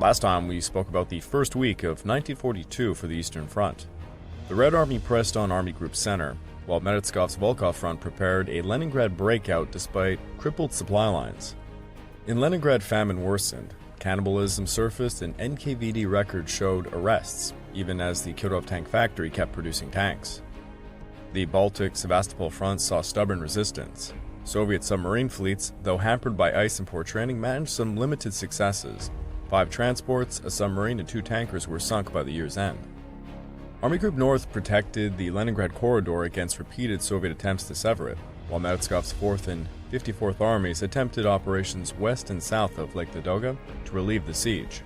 Last time we spoke about the first week of 1942 for the Eastern Front. The Red Army pressed on Army Group Center, while Medetskov's Volkhov front prepared a Leningrad breakout despite crippled supply lines. In Leningrad, famine worsened, cannibalism surfaced, and NKVD records showed arrests, even as the Kirov tank factory kept producing tanks. The Baltic-Sevastopol front saw stubborn resistance. Soviet submarine fleets, though hampered by ice and poor training, managed some limited successes. 5 transports, a submarine, and 2 tankers were sunk by the year's end. Army Group North protected the Leningrad corridor against repeated Soviet attempts to sever it, while Medetskov's 4th and 54th Armies attempted operations west and south of Lake Ladoga to relieve the siege.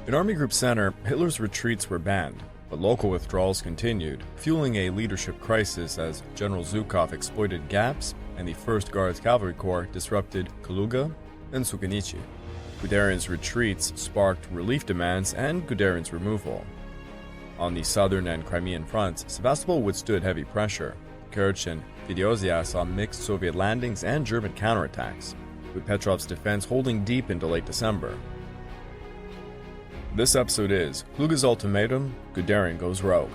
In Army Group Center, Hitler's retreats were banned, but local withdrawals continued, fueling a leadership crisis as General Zhukov exploited gaps and the 1st Guards Cavalry Corps disrupted Kaluga and Sukhanichi. Guderian's retreats sparked relief demands and Guderian's removal. On the southern and Crimean fronts, Sevastopol withstood heavy pressure. Kerch and Feodosia saw mixed Soviet landings and German counterattacks, with Petrov's defense holding deep into late December. This episode is Kluge's Ultimatum, Guderian Goes Rogue.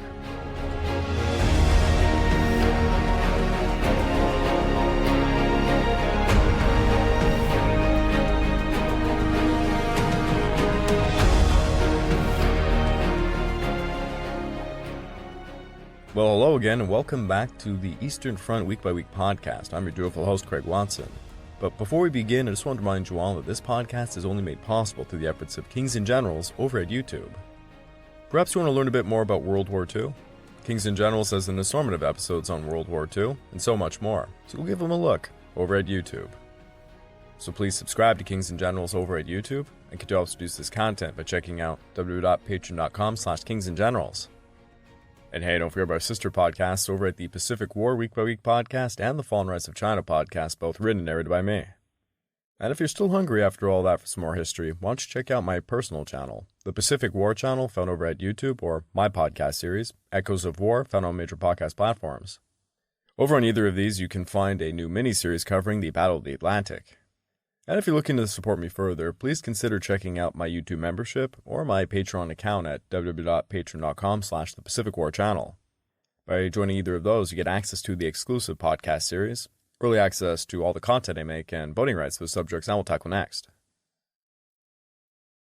Well, hello again, and welcome back to the Eastern Front Week by Week podcast. I'm your dutiful host, Craig Watson. But before we begin, I just want to remind you all that this podcast is only made possible through the efforts of Kings and Generals over at YouTube. Perhaps you want to learn a bit more about World War II? Kings and Generals has an assortment of episodes on World War II, and so much more, so we'll give them a look over at YouTube. So please subscribe to Kings and Generals over at YouTube, and continue to produce this content by checking out www.patreon.com/kingsandgenerals. And hey, don't forget about our sister podcasts over at the Pacific War Week by Week podcast and the Fall and Rise of China podcast, both written and narrated by me. And if you're still hungry after all that for some more history, why don't you check out my personal channel, the Pacific War channel, found over at YouTube, or my podcast series, Echoes of War, found on major podcast platforms. Over on either of these, you can find a new mini-series covering the Battle of the Atlantic. And if you're looking to support me further, please consider checking out my YouTube membership or my Patreon account at www.patreon.com/thepacificwarchannel. By joining either of those, you get access to the exclusive podcast series, early access to all the content I make, and voting rights for the subjects I will tackle next.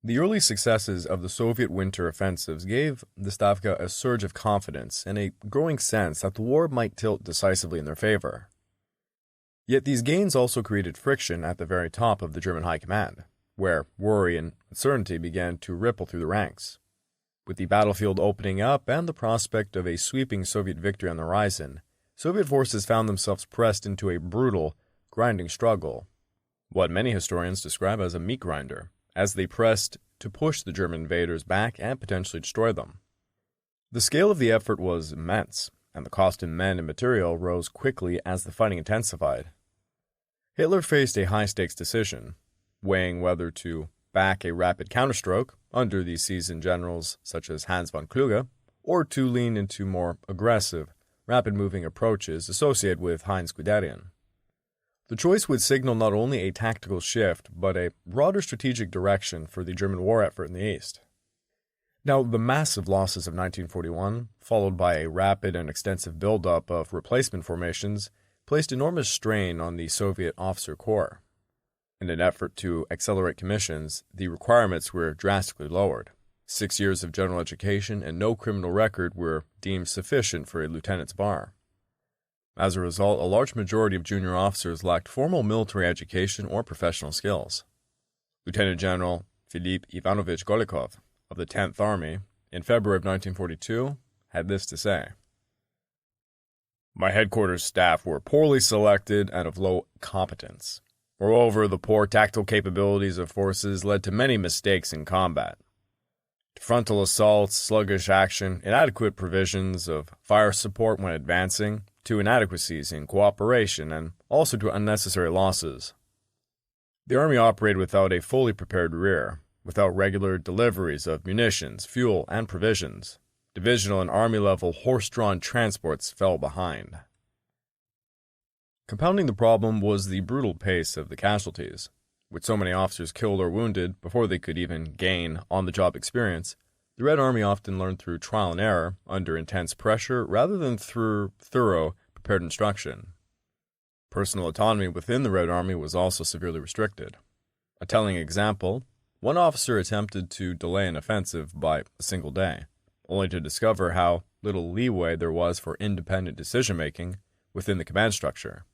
The early successes of the Soviet winter offensives gave the Stavka a surge of confidence and a growing sense that the war might tilt decisively in their favor. Yet these gains also created friction at the very top of the German high command, where worry and uncertainty began to ripple through the ranks. With the battlefield opening up and the prospect of a sweeping Soviet victory on the horizon, Soviet forces found themselves pressed into a brutal, grinding struggle, what many historians describe as a meat grinder, as they pressed to push the German invaders back and potentially destroy them. The scale of the effort was immense, and the cost in men and material rose quickly as the fighting intensified. Hitler faced a high-stakes decision, weighing whether to back a rapid counterstroke under these seasoned generals such as Hans von Kluge, or to lean into more aggressive, rapid-moving approaches associated with Heinz Guderian. The choice would signal not only a tactical shift, but a broader strategic direction for the German war effort in the East. Now, the massive losses of 1941, followed by a rapid and extensive buildup of replacement formations, placed enormous strain on the Soviet officer corps. In an effort to accelerate commissions, the requirements were drastically lowered. 6 years of general education and no criminal record were deemed sufficient for a lieutenant's bar. As a result, a large majority of junior officers lacked formal military education or professional skills. Lieutenant General Philip Ivanovich Golikov of the 10th Army, in February of 1942, had this to say: "My headquarters staff were poorly selected and of low competence. Moreover, the poor tactical capabilities of forces led to many mistakes in combat. To frontal assaults, sluggish action, inadequate provisions of fire support when advancing, to inadequacies in cooperation, and also to unnecessary losses. The Army operated without a fully prepared rear, without regular deliveries of munitions, fuel, and provisions. Divisional and Army-level horse-drawn transports fell behind." Compounding the problem was the brutal pace of the casualties, With so many officers killed or wounded before they could even gain on-the-job experience, the Red Army often learned through trial and error, under intense pressure, rather than through thorough, prepared instruction. Personal autonomy within the Red Army was also severely restricted. A telling example, one officer attempted to delay an offensive by a single day, only to discover how little leeway there was for independent decision-making within the command structure.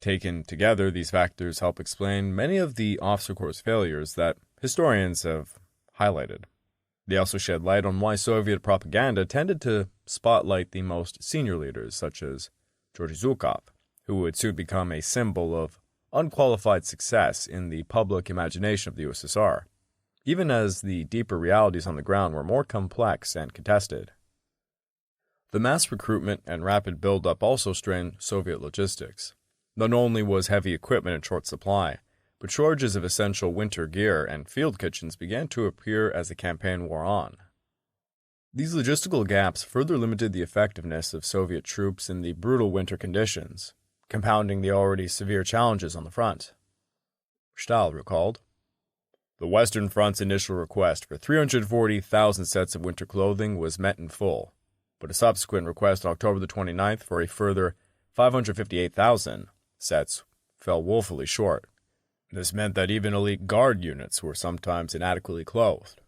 Taken together, these factors help explain many of the officer corps' failures that historians have highlighted. They also shed light on why Soviet propaganda tended to spotlight the most senior leaders, such as Georgy Zhukov, who would soon become a symbol of unqualified success in the public imagination of the USSR, even as the deeper realities on the ground were more complex and contested. The mass recruitment and rapid buildup also strained Soviet logistics. Not only was heavy equipment in short supply, but shortages of essential winter gear and field kitchens began to appear as the campaign wore on. These logistical gaps further limited the effectiveness of Soviet troops in the brutal winter conditions, compounding the already severe challenges on the front. Stahl recalled, "The Western Front's initial request for 340,000 sets of winter clothing was met in full, but a subsequent request on October the 29th for a further 558,000 sets fell woefully short. This meant that even elite guard units were sometimes inadequately clothed."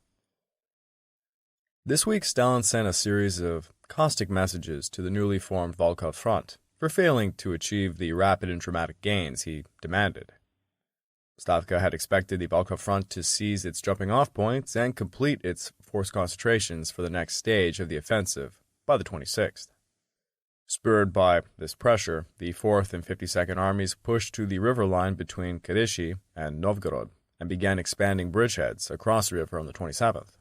This week, Stalin sent a series of caustic messages to the newly formed Volkhov front for failing to achieve the rapid and dramatic gains he demanded. Stavka had expected the Volkhov front to seize its jumping-off points and complete its force concentrations for the next stage of the offensive by the 26th. Spurred by this pressure, the 4th and 52nd Armies pushed to the river line between Kirishi and Novgorod and began expanding bridgeheads across the river on the 27th.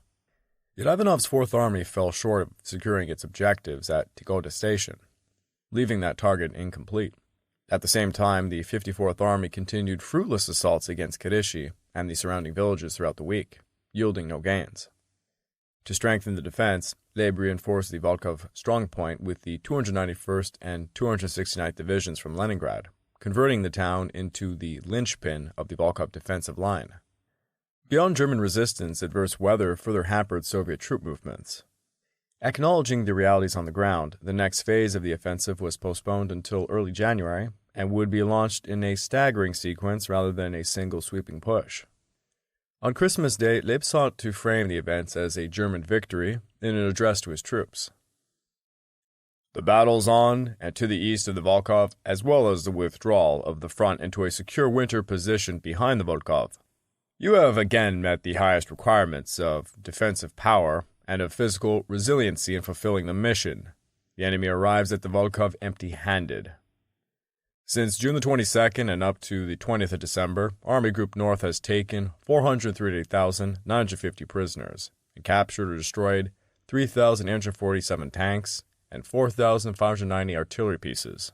Yet Ivanov's 4th Army fell short of securing its objectives at Tigoda Station, leaving that target incomplete. At the same time, the 54th Army continued fruitless assaults against Kirishi and the surrounding villages throughout the week, yielding no gains. To strengthen the defense, Leib reinforced the Volkhov strongpoint with the 291st and 269th Divisions from Leningrad, converting the town into the linchpin of the Volkhov defensive line. Beyond German resistance, adverse weather further hampered Soviet troop movements. Acknowledging the realities on the ground, the next phase of the offensive was postponed until early January and would be launched in a staggering sequence rather than a single sweeping push. On Christmas Day, Leib sought to frame the events as a German victory in an address to his troops. "The battle's on, and to the east of the Volkhov, as well as the withdrawal of the front into a secure winter position behind the Volkhov. You have again met the highest requirements of defensive power and of physical resiliency in fulfilling the mission. The enemy arrives at the Volkhov empty-handed. Since June the 22nd and up to the 20th of December, Army Group North has taken 438,950 prisoners and captured or destroyed 3,847 tanks and 4,590 artillery pieces.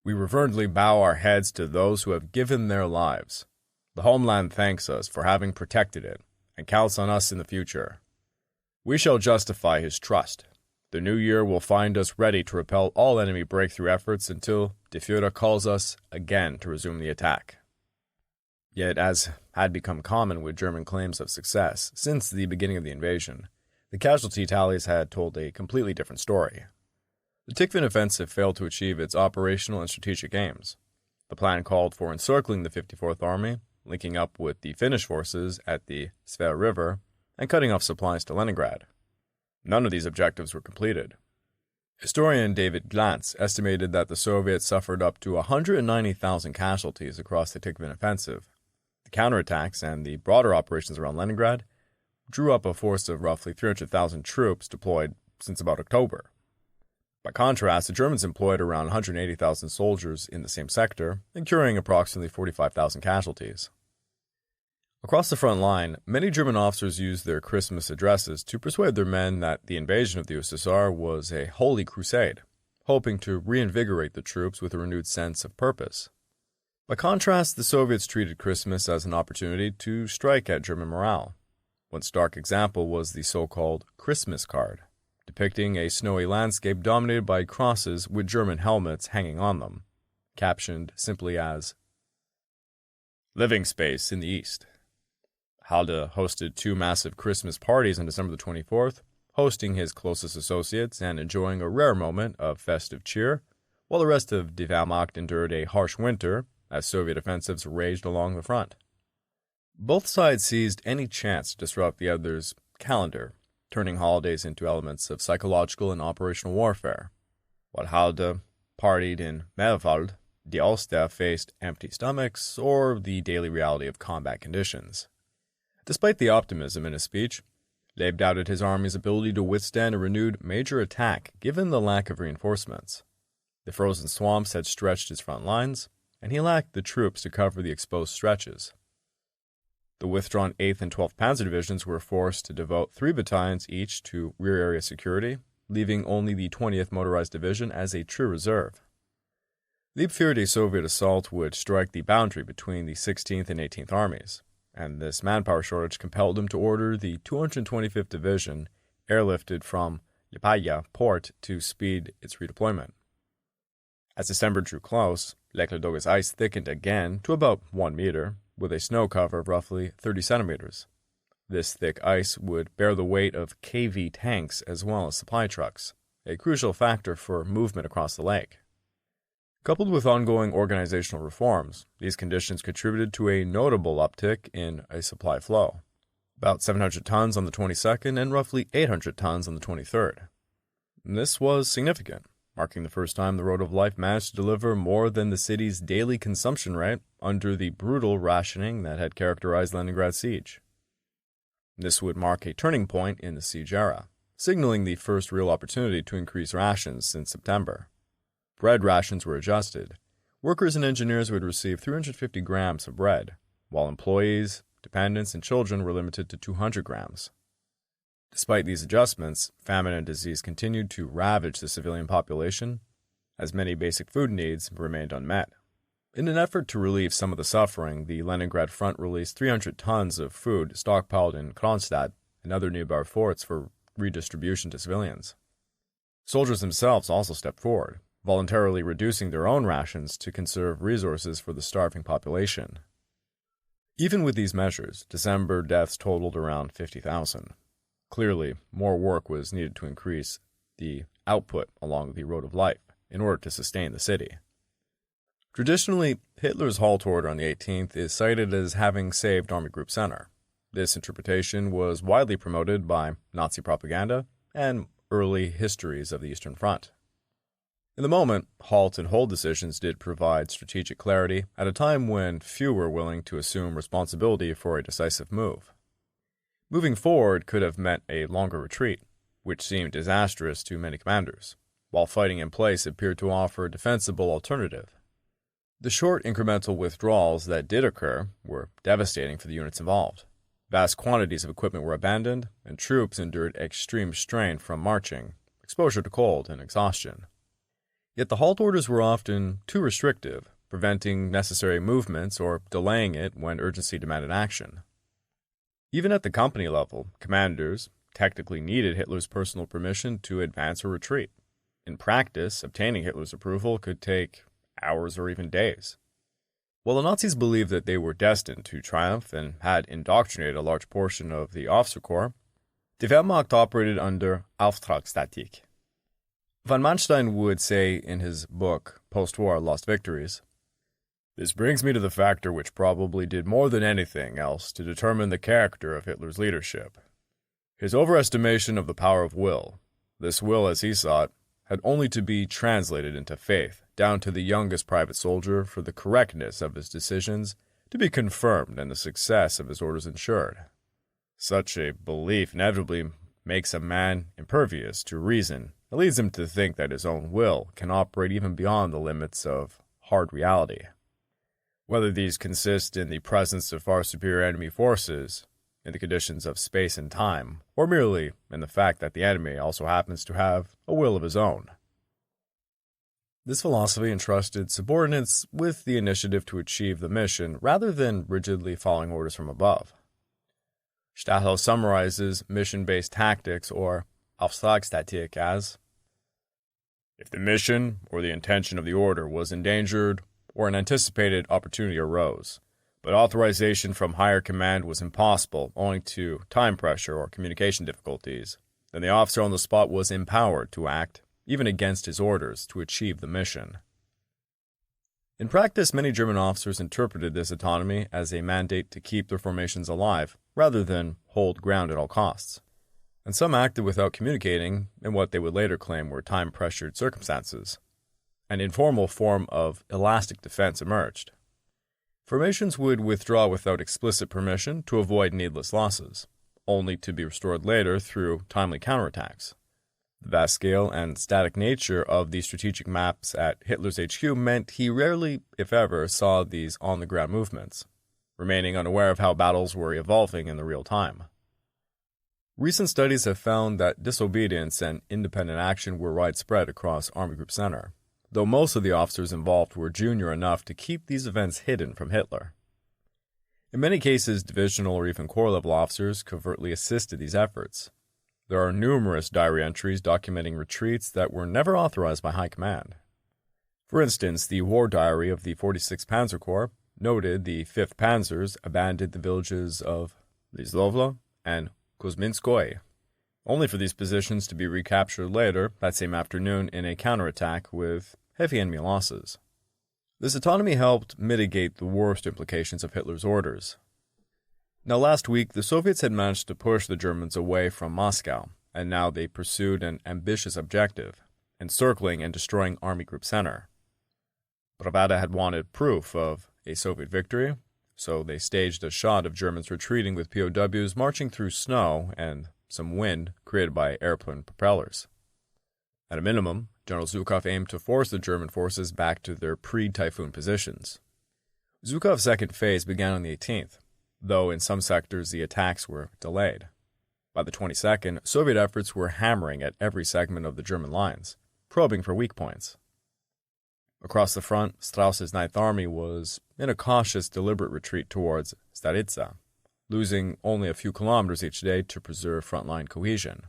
We reverently bow our heads to those who have given their lives. The homeland thanks us for having protected it and counts on us in the future. We shall justify his trust. The new year will find us ready to repel all enemy breakthrough efforts until De Führer calls us again to resume the attack." Yet, as had become common with German claims of success since the beginning of the invasion, the casualty tallies had told a completely different story. The Tikhvin offensive failed to achieve its operational and strategic aims. The plan called for encircling the 54th Army, linking up with the Finnish forces at the Oka River, and cutting off supplies to Leningrad. None of these objectives were completed. Historian David Glantz estimated that the Soviets suffered up to 190,000 casualties across the Tikhvin offensive. The counterattacks and the broader operations around Leningrad drew up a force of roughly 300,000 troops deployed since about October. By contrast, the Germans employed around 180,000 soldiers in the same sector, incurring approximately 45,000 casualties. Across the front line, many German officers used their Christmas addresses to persuade their men that the invasion of the USSR was a holy crusade, hoping to reinvigorate the troops with a renewed sense of purpose. By contrast, the Soviets treated Christmas as an opportunity to strike at German morale. One stark example was the so-called Christmas card, depicting a snowy landscape dominated by crosses with German helmets hanging on them, captioned simply as living space in the east. Halde hosted 2 massive Christmas parties on December the 24th, hosting his closest associates and enjoying a rare moment of festive cheer, while the rest of Die Wehrmacht endured a harsh winter as Soviet offensives raged along the front. Both sides seized any chance to disrupt the other's calendar, turning holidays into elements of psychological and operational warfare. While Halde partied in Melwald, the Ulster faced empty stomachs or the daily reality of combat conditions. Despite the optimism in his speech, Leib doubted his army's ability to withstand a renewed major attack given the lack of reinforcements. The frozen swamps had stretched his front lines, and he lacked the troops to cover the exposed stretches. The withdrawn 8th and 12th Panzer Divisions were forced to devote 3 battalions each to rear area security, leaving only the 20th Motorized Division as a true reserve. Leib feared a Soviet assault would strike the boundary between the 16th and 18th Armies, and this manpower shortage compelled him to order the 225th Division airlifted from Liepāja port to speed its redeployment. As December drew close, Lake Ladoga's ice thickened again to about 1 meter, with a snow cover of roughly 30 centimeters. This thick ice would bear the weight of KV tanks as well as supply trucks, a crucial factor for movement across the lake. Coupled with ongoing organizational reforms, these conditions contributed to a notable uptick in a supply flow, about 700 tons on the 22nd and roughly 800 tons on the 23rd. This was significant, marking the first time the Road of Life managed to deliver more than the city's daily consumption rate under the brutal rationing that had characterized Leningrad's siege. This would mark a turning point in the siege era, signaling the first real opportunity to increase rations since September. Bread rations were adjusted. Workers and engineers would receive 350 grams of bread, while employees, dependents, and children were limited to 200 grams. Despite these adjustments, famine and disease continued to ravage the civilian population, as many basic food needs remained unmet. In an effort to relieve some of the suffering, the Leningrad front released 300 tons of food stockpiled in Kronstadt and other nearby forts for redistribution to civilians. Soldiers themselves also stepped forward, voluntarily reducing their own rations to conserve resources for the starving population. Even with these measures, December deaths totaled around 50,000. Clearly, more work was needed to increase the output along the Road of Life in order to sustain the city. Traditionally, Hitler's Halt order on the 18th is cited as having saved Army Group Center. This interpretation was widely promoted by Nazi propaganda and early histories of the Eastern Front. In the moment, halt and hold decisions did provide strategic clarity at a time when few were willing to assume responsibility for a decisive move. Moving forward could have meant a longer retreat, which seemed disastrous to many commanders, while fighting in place appeared to offer a defensible alternative. The short incremental withdrawals that did occur were devastating for the units involved. Vast quantities of equipment were abandoned, and troops endured extreme strain from marching, exposure to cold, and exhaustion. Yet the halt orders were often too restrictive, preventing necessary movements or delaying it when urgency demanded action. Even at the company level, commanders technically needed Hitler's personal permission to advance or retreat. In practice, obtaining Hitler's approval could take hours or even days. While the Nazis believed that they were destined to triumph and had indoctrinated a large portion of the officer corps, die Wehrmacht operated under Auftragstaktik. Von Manstein would say in his book, Post-War Lost Victories, "This brings me to the factor which probably did more than anything else to determine the character of Hitler's leadership. His overestimation of the power of will. This will, as he saw it, had only to be translated into faith, down to the youngest private soldier, for the correctness of his decisions to be confirmed and the success of his orders ensured. Such a belief inevitably makes a man impervious to reason. It leads him to think that his own will can operate even beyond the limits of hard reality. Whether these consist in the presence of far superior enemy forces, in the conditions of space and time, or merely in the fact that the enemy also happens to have a will of his own." This philosophy entrusted subordinates with the initiative to achieve the mission rather than rigidly following orders from above. Stahel summarizes mission-based tactics, or Auftragstaktik, as, "If the mission or the intention of the order was endangered or an anticipated opportunity arose, But authorization from higher command was impossible owing to time pressure or communication difficulties. Then the officer on the spot was empowered to act, even against his orders, to achieve the mission. In practice, many German officers interpreted this autonomy as a mandate to keep their formations alive, rather than hold ground at all costs. And some acted without communicating in what they would later claim were time-pressured circumstances. An informal form of elastic defense emerged. Formations would withdraw without explicit permission to avoid needless losses, only to be restored later through timely counterattacks. The vast scale and static nature of the strategic maps at Hitler's HQ meant he rarely, if ever, saw these on-the-ground movements, remaining unaware of how battles were evolving in the real time. Recent studies have found that disobedience and independent action were widespread across Army Group Center, though most of the officers involved were junior enough to keep these events hidden from Hitler. In many cases, divisional or even corps-level officers covertly assisted these efforts. There are numerous diary entries documenting retreats that were never authorized by high command. For instance, the war diary of the 46th Panzer Corps noted the 5th Panzers abandoned the villages of Lizlovla and Kuzminskoye, only for these positions to be recaptured later that same afternoon in a counterattack with heavy enemy losses. This autonomy helped mitigate the worst implications of Hitler's orders. Now, last week, the Soviets had managed to push the Germans away from Moscow, and now they pursued an ambitious objective, encircling and destroying Army Group Center. Bravada had wanted proof of a Soviet victory, so they staged a shot of Germans retreating with POWs marching through snow and some wind created by airplane propellers. At a minimum, General Zhukov aimed to force the German forces back to their pre-typhoon positions. Zhukov's second phase began on the 18th, though in some sectors the attacks were delayed. By the 22nd, Soviet efforts were hammering at every segment of the German lines, probing for weak points. Across the front, Strauss's Ninth Army was in a cautious, deliberate retreat towards Staritsa, losing only a few kilometers each day to preserve frontline cohesion.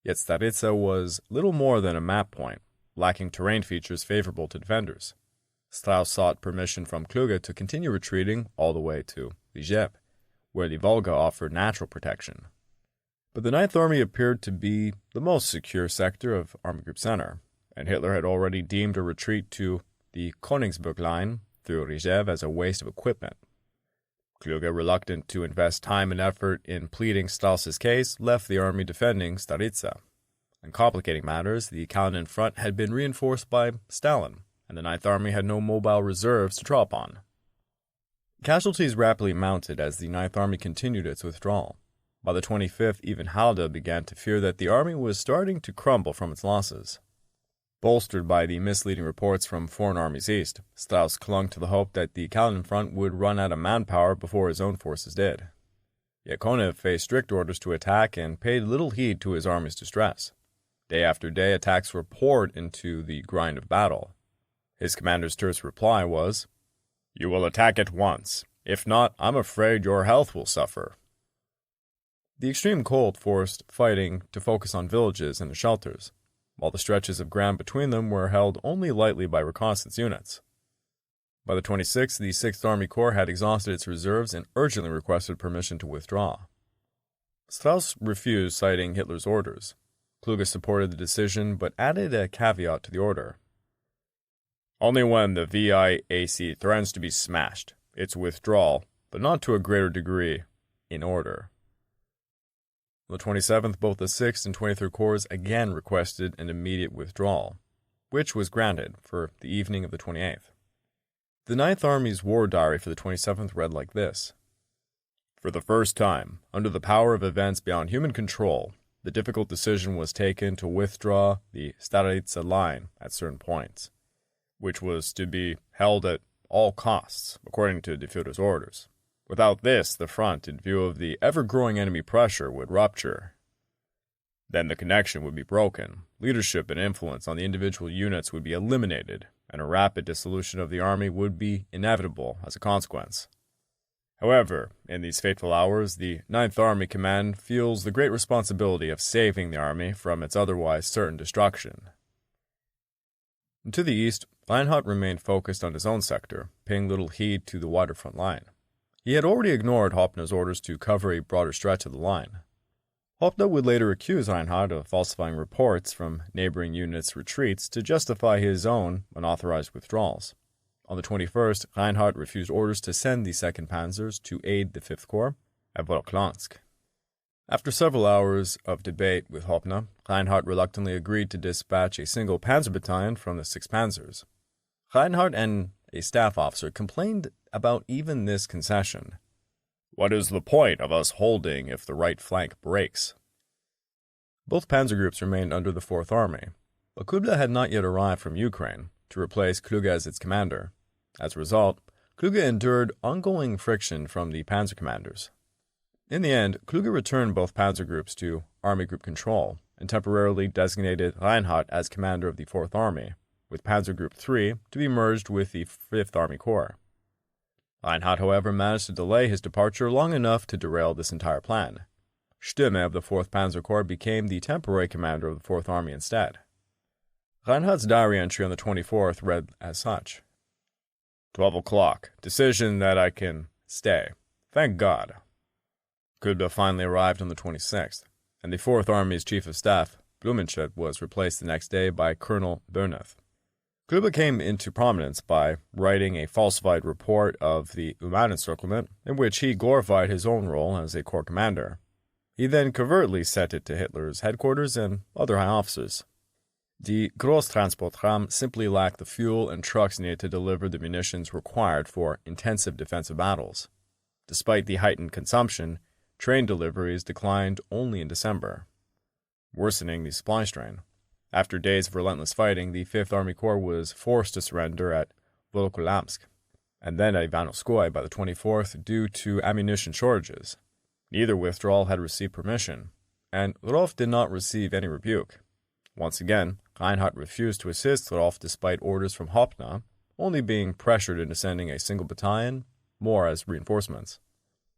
Yet Staritsa was little more than a map point, lacking terrain features favorable to defenders. Strauss sought permission from Kluge to continue retreating all the way to Ligev, where the Volga offered natural protection. But the Ninth Army appeared to be the most secure sector of Army Group Center, and Hitler had already deemed a retreat to the Königsberg line through Ligev as a waste of equipment. Kluge, reluctant to invest time and effort in pleading Strauss's case, left the army defending Staritsa. And complicating matters, the Kalinin front had been reinforced by Stalin, and the Ninth Army had no mobile reserves to draw upon. Casualties rapidly mounted as the Ninth Army continued its withdrawal. By the 25th, even Halder began to fear that the army was starting to crumble from its losses. Bolstered by the misleading reports from foreign armies east, Strauss clung to the hope that the Kalinin front would run out of manpower before his own forces did. Yet Konev faced strict orders to attack and paid little heed to his army's distress. Day after day, attacks were poured into the grind of battle. His commander's terse reply was, "You will attack at once. If not, I'm afraid your health will suffer." The extreme cold forced fighting to focus on villages and the shelters, while the stretches of ground between them were held only lightly by reconnaissance units. By the 26th, the 6th Army Corps had exhausted its reserves and urgently requested permission to withdraw. Strauss refused, citing Hitler's orders. Kluge supported the decision, but added a caveat to the order. "Only when the VIAC threatens to be smashed, its withdrawal, but not to a greater degree, in order." On the 27th, both the 6th and 23rd Corps again requested an immediate withdrawal, which was granted for the evening of the 28th. The Ninth Army's war diary for the 27th read like this: "For the first time, under the power of events beyond human control, the difficult decision was taken to withdraw the Staritsa line at certain points, which was to be held at all costs, according to the Führer's orders. Without this, the front, in view of the ever-growing enemy pressure, would rupture. Then the connection would be broken, leadership and influence on the individual units would be eliminated, and a rapid dissolution of the army would be inevitable as a consequence. However, in these fateful hours, the Ninth Army Command feels the great responsibility of saving the army from its otherwise certain destruction." And to the east, Reinhardt remained focused on his own sector, paying little heed to the wider front line. He had already ignored Hoppner's orders to cover a broader stretch of the line. Hoppner would later accuse Reinhardt of falsifying reports from neighboring units' retreats to justify his own unauthorized withdrawals. On the 21st, Reinhardt refused orders to send the 2nd Panzers to aid the 5th Corps at Volkhov. After several hours of debate with Hoppner, Reinhardt reluctantly agreed to dispatch a single panzer battalion from the 6 Panzers. Reinhardt and a staff officer complained about even this concession. "What is the point of us holding if the right flank breaks?" Both panzer groups remained under the 4th Army, but Kluge had not yet arrived from Ukraine to replace Kluge as its commander. As a result, Kluge endured ongoing friction from the panzer commanders. In the end, Kluge returned both panzer groups to Army Group control and temporarily designated Reinhardt as commander of the 4th Army, with Panzer Group 3 to be merged with the 5th Army Corps. Reinhardt, however, managed to delay his departure long enough to derail this entire plan. Stimme of the 4th Panzer Corps became the temporary commander of the 4th Army instead. Reinhardt's diary entry on the 24th read as such: 12 o'clock. Decision that I can stay. Thank God. Kluge finally arrived on the 26th, and the 4th Army's Chief of Staff, Blumenschmidt, was replaced the next day by Colonel Berneth. Kluge came into prominence by writing a falsified report of the encirclement, in which he glorified his own role as a corps commander. He then covertly sent it to Hitler's headquarters and other high officers. The Großtransportram simply lacked the fuel and trucks needed to deliver the munitions required for intensive defensive battles. Despite the heightened consumption, train deliveries declined only in December, worsening the supply strain. After days of relentless fighting, the 5th Army Corps was forced to surrender at Volkhov, and then at Ivanovskoye by the 24th due to ammunition shortages. Neither withdrawal had received permission, and Rudolf did not receive any rebuke. Once again, Reinhardt refused to assist Rudolf despite orders from Hoppner, only being pressured into sending a single battalion more as reinforcements.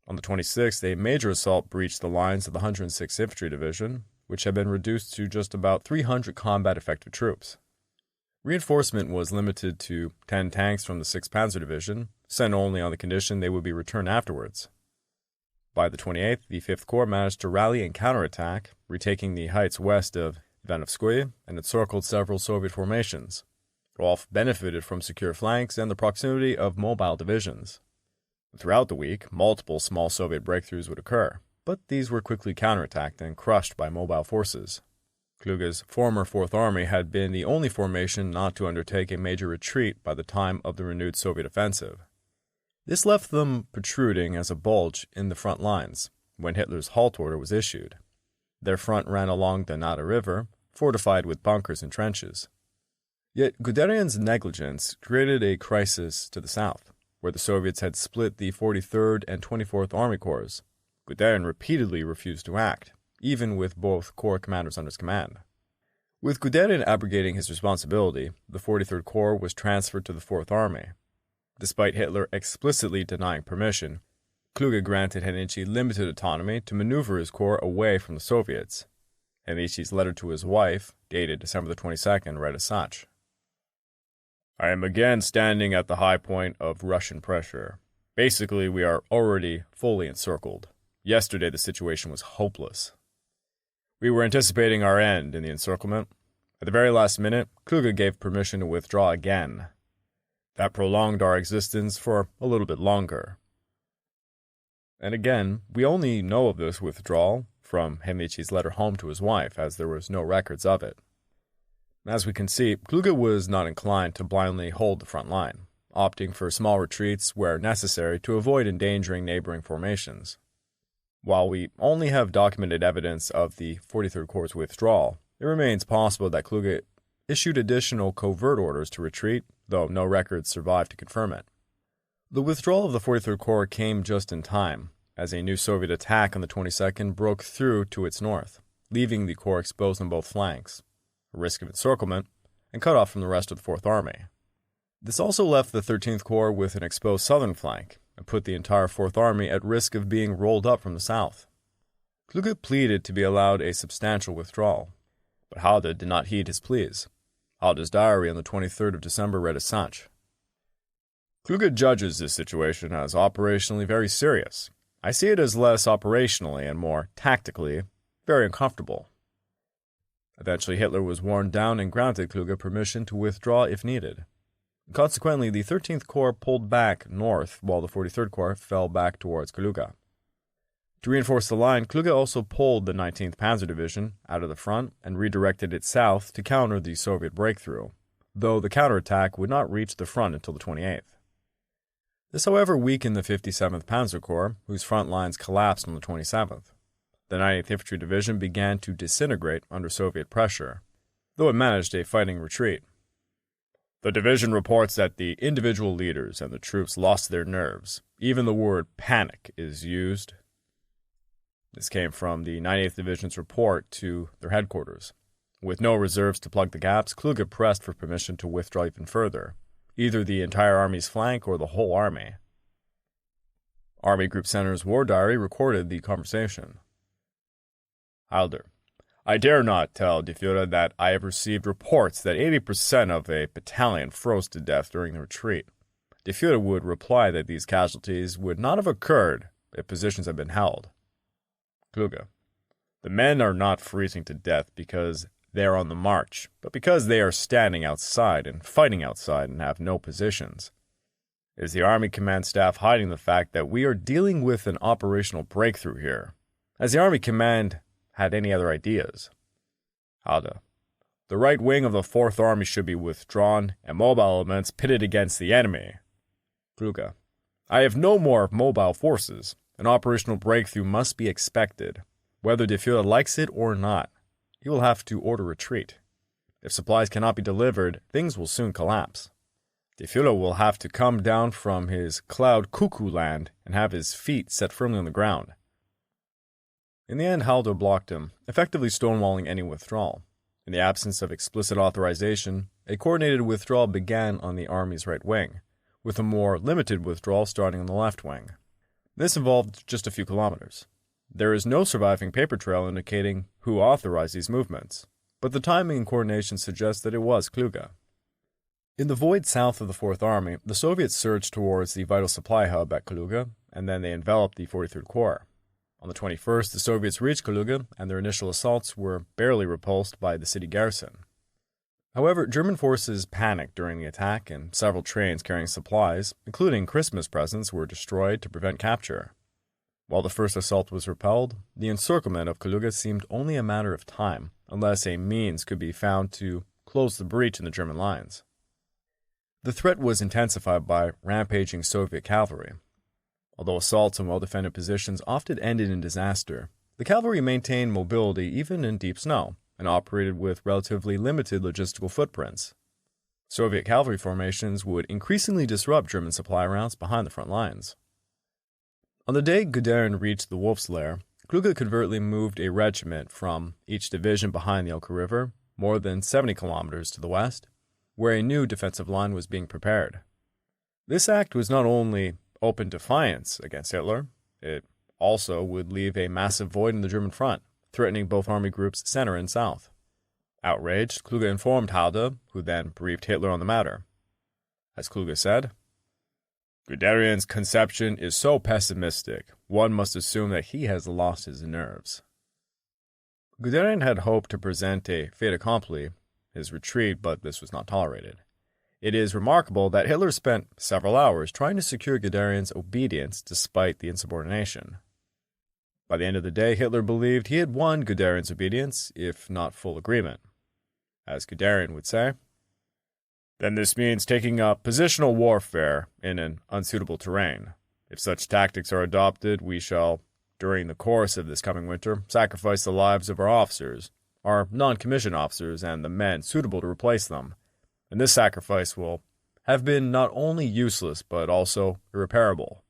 On the 26th, a major assault breached the lines of the 106th Infantry Division, which had been reduced to just about 300 combat-effective troops. Reinforcement was limited to 10 tanks from the 6th Panzer Division, sent only on the condition they would be returned afterwards. By the 28th, the 5th Corps managed to rally and counterattack, retaking the heights west of Ivanovskoye and encircled several Soviet formations. Rudolf benefited from secure flanks and the proximity of mobile divisions. Throughout the week, multiple small Soviet breakthroughs would occur, but these were quickly counterattacked and crushed by mobile forces. Kluge's former 4th Army had been the only formation not to undertake a major retreat by the time of the renewed Soviet offensive. This left them protruding as a bulge in the front lines when Hitler's halt order was issued. Their front ran along the Oka River, fortified with bunkers and trenches. Yet Guderian's negligence created a crisis to the south, where the Soviets had split the 43rd and 24th Army Corps. Guderian repeatedly refused to act, even with both corps commanders under his command. With Guderian abrogating his responsibility, the 43rd Corps was transferred to the 4th Army. Despite Hitler explicitly denying permission, Kluge granted Hennici limited autonomy to maneuver his corps away from the Soviets. Hennici's letter to his wife, dated December the 22nd, read as such: I am again standing at the high point of Russian pressure. Basically, we are already fully encircled. Yesterday, the situation was hopeless. We were anticipating our end in the encirclement. At the very last minute, Kluge gave permission to withdraw again. That prolonged our existence for a little bit longer. And again, we only know of this withdrawal from Hennici's letter home to his wife, as there was no records of it. As we can see, Kluge was not inclined to blindly hold the front line, opting for small retreats where necessary to avoid endangering neighboring formations. While we only have documented evidence of the 43rd Corps' withdrawal, it remains possible that Kluge issued additional covert orders to retreat, though no records survive to confirm it. The withdrawal of the 43rd Corps came just in time, as a new Soviet attack on the 22nd broke through to its north, leaving the Corps exposed on both flanks, a risk of encirclement, and cut off from the rest of the 4th Army. This also left the 13th Corps with an exposed southern flank, and put the entire 4th Army at risk of being rolled up from the south. Kluge pleaded to be allowed a substantial withdrawal, but Halder did not heed his pleas. Halt's diary on the 23rd of December read as such. Kluge judges this situation as operationally very serious. I see it as less operationally and more tactically very uncomfortable. Eventually, Hitler was worn down and granted Kluge permission to withdraw if needed. Consequently, the 13th Corps pulled back north while the 43rd Corps fell back towards Kaluga. To reinforce the line, Kluge also pulled the 19th Panzer Division out of the front and redirected it south to counter the Soviet breakthrough, though the counterattack would not reach the front until the 28th. This, however, weakened the 57th Panzer Corps, whose front lines collapsed on the 27th. The 90th Infantry Division began to disintegrate under Soviet pressure, though it managed a fighting retreat. The division reports that the individual leaders and the troops lost their nerves. Even the word panic is used. This came from the 98th Division's report to their headquarters. With no reserves to plug the gaps, Kluge pressed for permission to withdraw even further, either the entire army's flank or the whole army. Army Group Center's War Diary recorded the conversation. Halder: I dare not tell De Fuhrer that I have received reports that 80% of a battalion froze to death during the retreat. De Fuhrer would reply that these casualties would not have occurred if positions had been held. Kluge: The men are not freezing to death because they are on the march, but because they are standing outside and fighting outside and have no positions. Is the Army Command Staff hiding the fact that we are dealing with an operational breakthrough here? Has the Army Command had any other ideas? Halde: The right wing of the 4th Army should be withdrawn and mobile elements pitted against the enemy. Kluge: I have no more mobile forces. An operational breakthrough must be expected, whether De Fuhrer likes it or not. He will have to order retreat. If supplies cannot be delivered, things will soon collapse. De Fuhrer will have to come down from his cloud cuckoo land and have his feet set firmly on the ground. In the end, Halder blocked him, effectively stonewalling any withdrawal. In the absence of explicit authorization, a coordinated withdrawal began on the army's right wing, with a more limited withdrawal starting on the left wing. This involved just a few kilometers. There is no surviving paper trail indicating who authorized these movements, but the timing and coordination suggest that it was Kluge. In the void south of the 4th Army, the Soviets surged towards the vital supply hub at Kaluga, and then they enveloped the 43rd Corps. On the 21st, the Soviets reached Kaluga, and their initial assaults were barely repulsed by the city garrison. However, German forces panicked during the attack, and several trains carrying supplies, including Christmas presents, were destroyed to prevent capture. While the first assault was repelled, the encirclement of Kaluga seemed only a matter of time, unless a means could be found to close the breach in the German lines. The threat was intensified by rampaging Soviet cavalry. Although assaults on well-defended positions often ended in disaster, the cavalry maintained mobility even in deep snow, and operated with relatively limited logistical footprints. Soviet cavalry formations would increasingly disrupt German supply routes behind the front lines. On the day Guderian reached the Wolf's Lair, Kluge covertly moved a regiment from each division behind the Oka River, more than 70 kilometers to the west, where a new defensive line was being prepared. This act was not only open defiance against Hitler, it also would leave a massive void in the German front, threatening both army groups center and south. Outraged, Kluge informed Halde, who then briefed Hitler on the matter. As Kluge said, Guderian's conception is so pessimistic, one must assume that he has lost his nerves. Guderian had hoped to present a fait accompli, his retreat, but this was not tolerated. It is remarkable that Hitler spent several hours trying to secure Guderian's obedience despite the insubordination. By the end of the day, Hitler believed he had won Guderian's obedience, if not full agreement. As Guderian would say, then this means taking up positional warfare in an unsuitable terrain. If such tactics are adopted, we shall, during the course of this coming winter, sacrifice the lives of our officers, our non-commissioned officers, and the men suitable to replace them. And this sacrifice will have been not only useless, but also irreparable.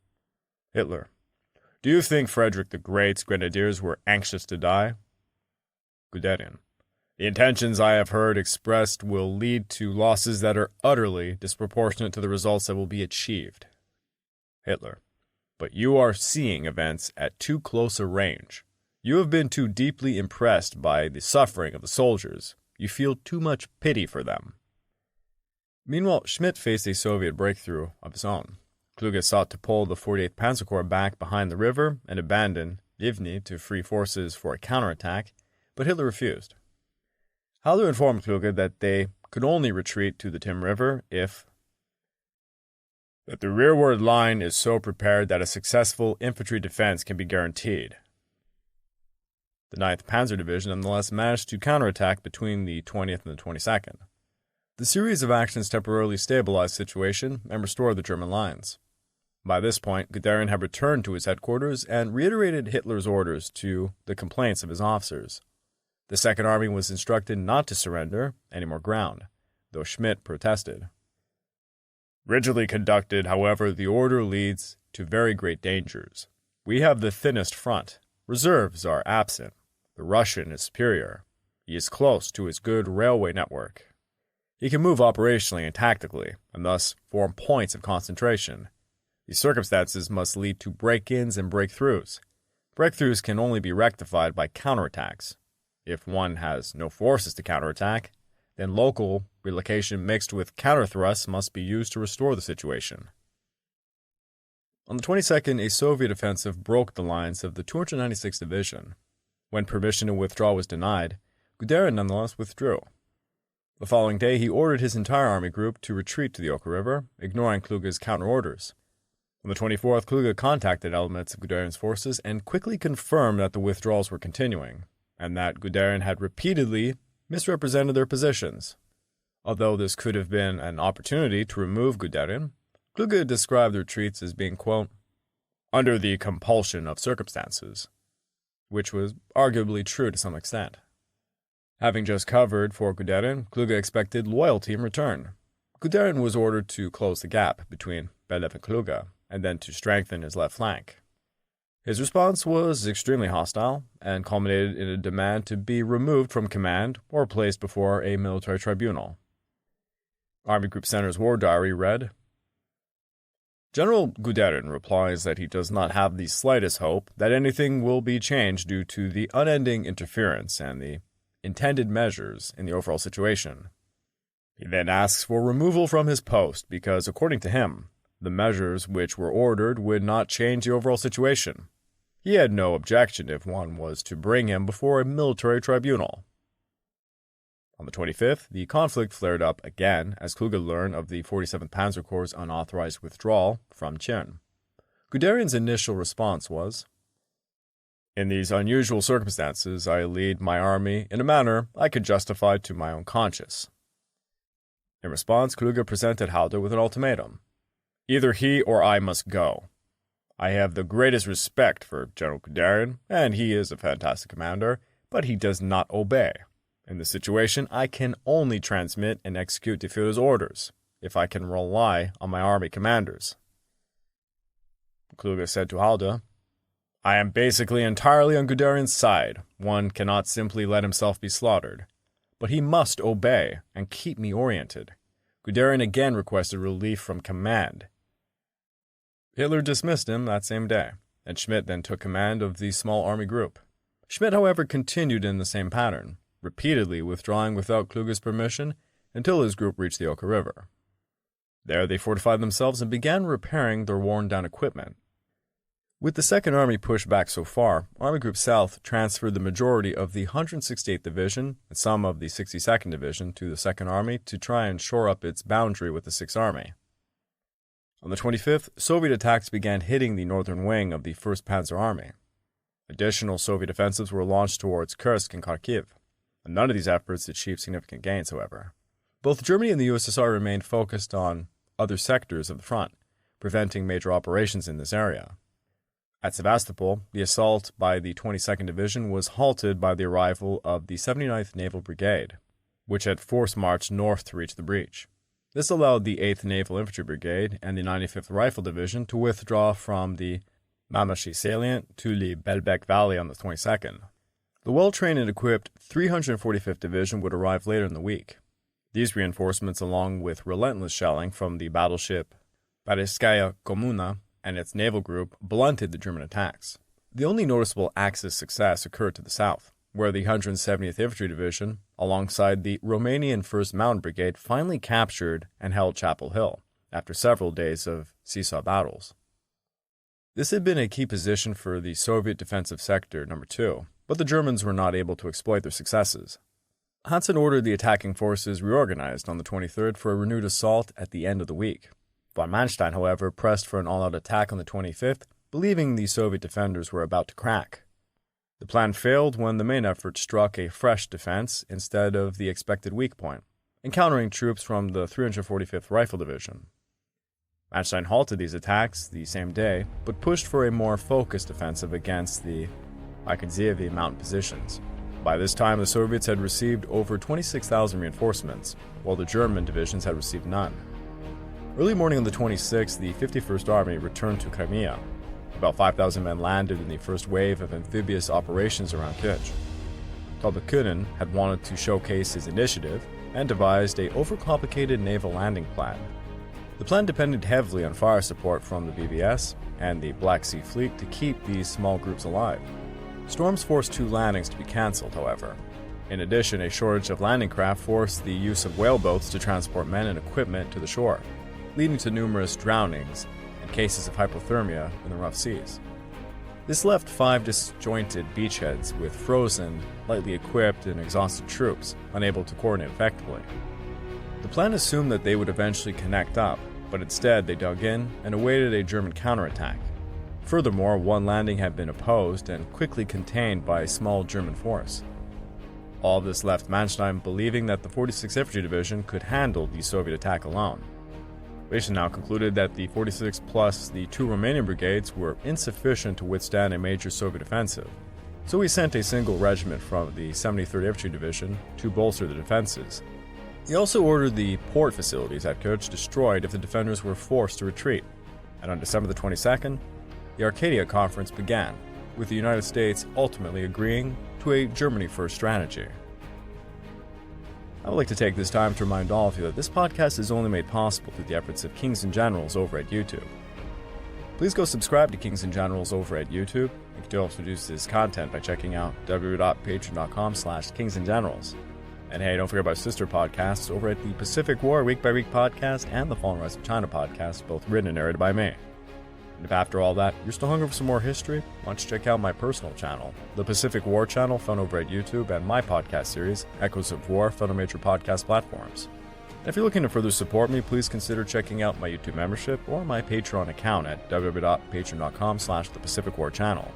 Hitler: Do you think Frederick the Great's grenadiers were anxious to die? Guderian: The intentions I have heard expressed will lead to losses that are utterly disproportionate to the results that will be achieved. Hitler: But you are seeing events at too close a range. You have been too deeply impressed by the suffering of the soldiers. You feel too much pity for them. Meanwhile, Schmidt faced a Soviet breakthrough of his own. Kluge sought to pull the 48th Panzer Corps back behind the river and abandon Livni to free forces for a counterattack, but Hitler refused. Halder informed Kluge that they could only retreat to the Tim River if that the rearward line is so prepared that a successful infantry defense can be guaranteed. The 9th Panzer Division nonetheless managed to counterattack between the 20th and the 22nd. The series of actions temporarily stabilized the situation and restored the German lines. By this point, Guderian had returned to his headquarters and reiterated Hitler's orders to the complaints of his officers. The Second Army was instructed not to surrender any more ground, though Schmidt protested. Rigidly conducted, however, the order leads to very great dangers. We have the thinnest front. Reserves are absent. The Russian is superior. He is close to his good railway network. He can move operationally and tactically, and thus form points of concentration. These circumstances must lead to break-ins and breakthroughs. Breakthroughs can only be rectified by counterattacks. If one has no forces to counterattack, then local relocation mixed with counter-thrusts must be used to restore the situation. On the 22nd, a Soviet offensive broke the lines of the 296th Division. When permission to withdraw was denied, Guderian nonetheless withdrew. The following day, he ordered his entire army group to retreat to the Oka River, ignoring Kluge's counter-orders. On the 24th, Kluge contacted elements of Guderian's forces and quickly confirmed that the withdrawals were continuing, and that Guderian had repeatedly misrepresented their positions. Although this could have been an opportunity to remove Guderian, Kluge described the retreats as being, quote, under the compulsion of circumstances, which was arguably true to some extent. Having just covered for Guderian, Kluge expected loyalty in return. Guderian was ordered to close the gap between Belev and Kluge, and then to strengthen his left flank. His response was extremely hostile and culminated in a demand to be removed from command or placed before a military tribunal. Army Group Center's war diary read, General Guderian replies that he does not have the slightest hope that anything will be changed due to the unending interference and the intended measures in the overall situation. He then asks for removal from his post because, according to him, the measures which were ordered would not change the overall situation. He had no objection if one was to bring him before a military tribunal. On the 25th, the conflict flared up again as Kluge learned of the 47th Panzer Corps' unauthorized withdrawal from Chern. Guderian's initial response was, in these unusual circumstances, I lead my army in a manner I could justify to my own conscience. In response, Kluge presented Halder with an ultimatum. Either he or I must go. I have the greatest respect for General Guderian, and he is a fantastic commander, but he does not obey. In this situation, I can only transmit and execute de Führer's orders, if I can rely on my army commanders. Kluge said to Halder, I am basically entirely on Guderian's side. One cannot simply let himself be slaughtered. But he must obey and keep me oriented. Guderian again requested relief from command. Hitler dismissed him that same day, and Schmidt then took command of the small army group. Schmidt, however, continued in the same pattern, repeatedly withdrawing without Kluge's permission until his group reached the Oka River. There they fortified themselves and began repairing their worn-down equipment. With the Second Army pushed back so far, Army Group South transferred the majority of the 168th Division and some of the 62nd Division to the Second Army to try and shore up its boundary with the Sixth Army. On the 25th, Soviet attacks began hitting the northern wing of the 1st Panzer Army. Additional Soviet offensives were launched towards Kursk and Kharkiv. None of these efforts achieved significant gains, however. Both Germany and the USSR remained focused on other sectors of the front, preventing major operations in this area. At Sevastopol, the assault by the 22nd Division was halted by the arrival of the 79th Naval Brigade, which had force marched north to reach the breach. This allowed the 8th Naval Infantry Brigade and the 95th Rifle Division to withdraw from the Mamashi salient to the Belbek Valley on the 22nd. The well-trained and equipped 345th Division would arrive later in the week. These reinforcements, along with relentless shelling from the battleship Bariskaya Komuna and its naval group, blunted the German attacks. The only noticeable Axis success occurred to the south. where the 170th Infantry Division, alongside the Romanian 1st Mountain Brigade, finally captured and held Chapel Hill after several days of seesaw battles. This had been a key position for the Soviet Defensive Sector No. 2, but the Germans were not able to exploit their successes. Hansen ordered the attacking forces reorganized on the 23rd for a renewed assault at the end of the week. Von Manstein, however, pressed for an all-out attack on the 25th, believing the Soviet defenders were about to crack. The plan failed when the main effort struck a fresh defense instead of the expected weak point, encountering troops from the 345th Rifle Division. Manstein halted these attacks the same day, but pushed for a more focused offensive against the Arcadia mountain positions. By this time, the Soviets had received over 26,000 reinforcements, while the German divisions had received none. Early morning on the 26th, the 51st Army returned to Crimea. About 5,000 men landed in the first wave of amphibious operations around Kerch. Kluge-Guderian had wanted to showcase his initiative and devised a overcomplicated naval landing plan. The plan depended heavily on fire support from the BBS and the Black Sea Fleet to keep these small groups alive. Storms forced 2 landings to be cancelled, however. In addition, a shortage of landing craft forced the use of whaleboats to transport men and equipment to the shore, leading to numerous drownings and cases of hypothermia in the rough seas. This left 5 disjointed beachheads with frozen, lightly equipped, and exhausted troops, unable to coordinate effectively. The plan assumed that they would eventually connect up, but instead they dug in and awaited a German counterattack. Furthermore, one landing had been opposed and quickly contained by a small German force. All this left Manstein believing that the 46th Infantry Division could handle the Soviet attack alone. Now concluded that the 46th plus the 2 Romanian brigades were insufficient to withstand a major Soviet offensive, so he sent a single regiment from the 73rd Infantry Division to bolster the defenses. He also ordered the port facilities at Kerch destroyed if the defenders were forced to retreat, and on December the 22nd, the Arcadia Conference began, with the United States ultimately agreeing to a Germany-first strategy. I would like to take this time to remind all of you that this podcast is only made possible through the efforts of Kings and Generals over at YouTube. Please go subscribe to Kings and Generals over at YouTube. You can also produce this content by checking out www.patreon.com/kingsandgenerals. And hey, don't forget about sister podcasts over at the Pacific War Week by Week podcast and the Fall and Rise of China podcast, both written and narrated by me. And if after all that, you're still hungry for some more history, why don't you check out my personal channel, the Pacific War channel, found over at YouTube, and my podcast series, Echoes of War, found on major podcast platforms. And if you're looking to further support me, please consider checking out my YouTube membership or my Patreon account at www.patreon.com/thepacificwarchannel.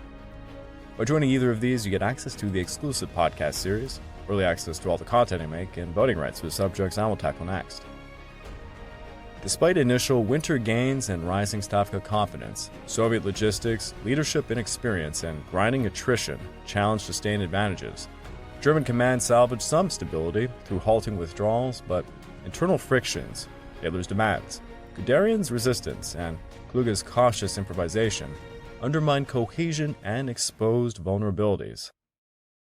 By joining either of these, you get access to the exclusive podcast series, early access to all the content I make, and voting rights for the subjects I will tackle next. Despite initial winter gains and rising Stavka confidence, Soviet logistics, leadership inexperience, and grinding attrition challenged sustained advantages. German command salvaged some stability through halting withdrawals, but internal frictions, Hitler's demands, Guderian's resistance, and Kluge's cautious improvisation undermined cohesion and exposed vulnerabilities.